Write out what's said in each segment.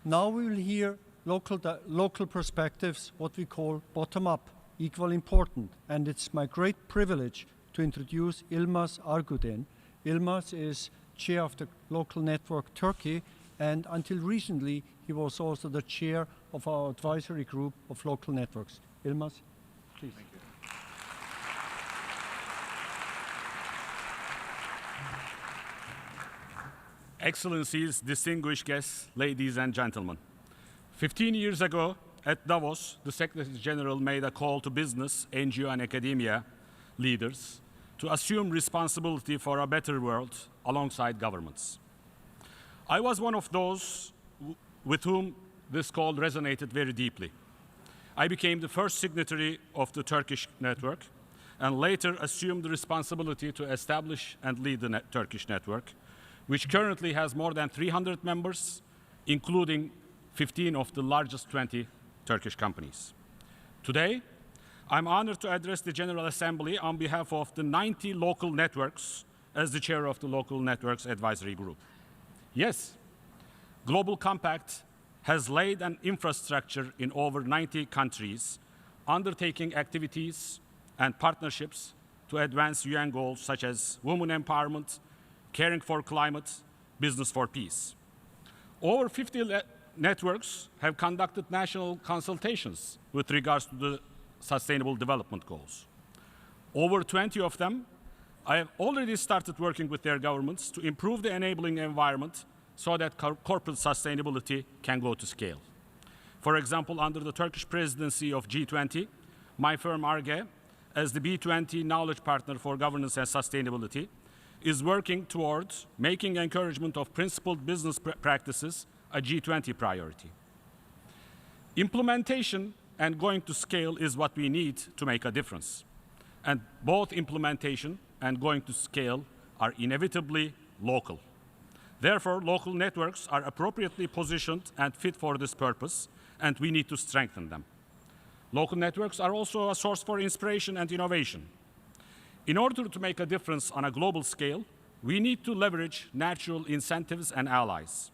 Now we will hear local perspectives, what we call bottom-up, equally important. And it's my great privilege to introduce Yılmaz Argüden. Yılmaz is chair of the local network Turkey, and until recently, he was also the chair of our advisory group of local networks. Yılmaz, please. Thank you. Excellencies, distinguished guests, ladies and gentlemen. 15 years ago, at Davos, the Secretary General made a call to business, NGO, and academia leaders to assume responsibility for a better world alongside governments. I was one of those with whom this call resonated very deeply. I became the first signatory of the Turkish network and later assumed the responsibility to establish and lead the Turkish network, which currently has more than 300 members, including 15 of the largest 20 Turkish companies. Today, I'm honored to address the General Assembly on behalf of the 90 local networks as the chair of the Local Networks Advisory Group. Yes, Global Compact has laid an infrastructure in over 90 countries, undertaking activities and partnerships to advance UN goals such as women empowerment, caring for climate, business for peace. Over 50 networks have conducted national consultations with regards to the Sustainable Development Goals. Over 20 of them have already started working with their governments to improve the enabling environment so that corporate sustainability can go to scale. For example, under the Turkish presidency of G20, my firm ARGE, as the B20 knowledge partner for governance and sustainability, is working towards making encouragement of principled business practices a G20 priority. Implementation and going to scale is what we need to make a difference. And both implementation and going to scale are inevitably local. Therefore, local networks are appropriately positioned and fit for this purpose, and we need to strengthen them. Local networks are also a source for inspiration and innovation. In order to make a difference on a global scale, we need to leverage natural incentives and allies.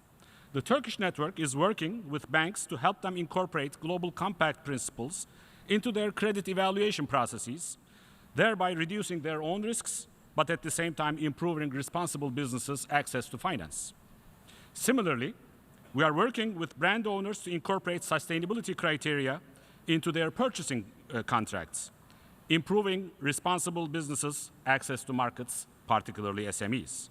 The Turkish network is working with banks to help them incorporate Global Compact principles into their credit evaluation processes, thereby reducing their own risks, but at the same time improving responsible businesses' access to finance. Similarly, we are working with brand owners to incorporate sustainability criteria into their purchasing contracts, improving responsible businesses' access to markets, particularly SMEs.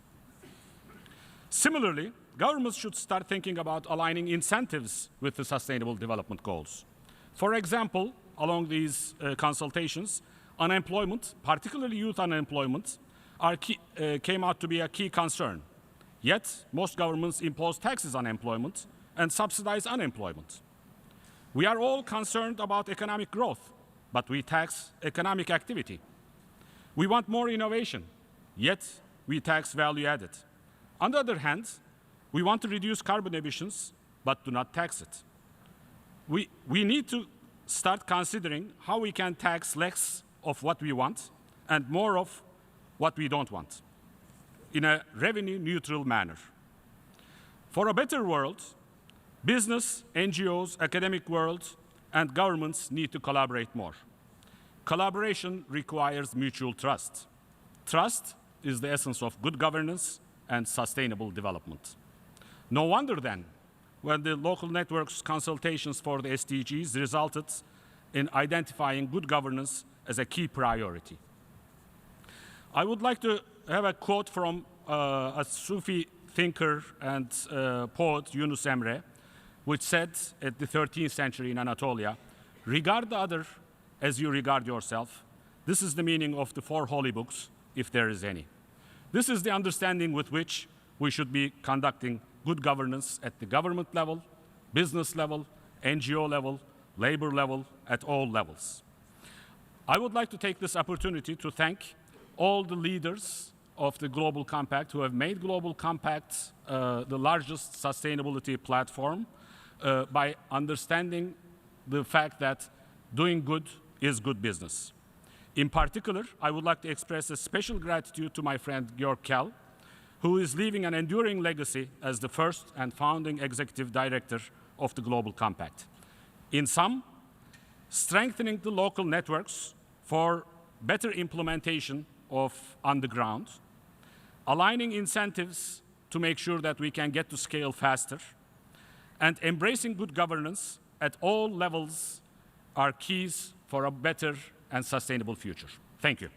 Similarly, governments should start thinking about aligning incentives with the Sustainable Development Goals. For example, along these consultations, unemployment, particularly youth unemployment, came out to be a key concern. Yet, most governments impose taxes on employment and subsidize unemployment. We are all concerned about economic growth, but we tax economic activity. We want more innovation, yet we tax value added. On the other hand, we want to reduce carbon emissions, but do not tax it. We need to start considering how we can tax less of what we want and more of what we don't want in a revenue-neutral manner. For a better world, business, NGOs, academic world, and governments need to collaborate more. Collaboration requires mutual trust. Trust is the essence of good governance and sustainable development. No wonder then, when the local networks consultations for the SDGs resulted in identifying good governance as a key priority. I would like to have a quote from a Sufi thinker and poet, Yunus Emre, which said at the 13th century in Anatolia, "Regard the other as you regard yourself. This is the meaning of the 4 holy books, if there is any." This is the understanding with which we should be conducting good governance at the government level, business level, NGO level, labor level, at all levels. I would like to take this opportunity to thank all the leaders of the Global Compact who have made Global Compact the largest sustainability platform by understanding the fact that doing good is good business. In particular, I would like to express a special gratitude to my friend Georg Kell, who is leaving an enduring legacy as the first and founding executive director of the Global Compact. In sum, strengthening the local networks for better implementation of on the ground, aligning incentives to make sure that we can get to scale faster, and embracing good governance at all levels are keys for a better and sustainable future. Thank you.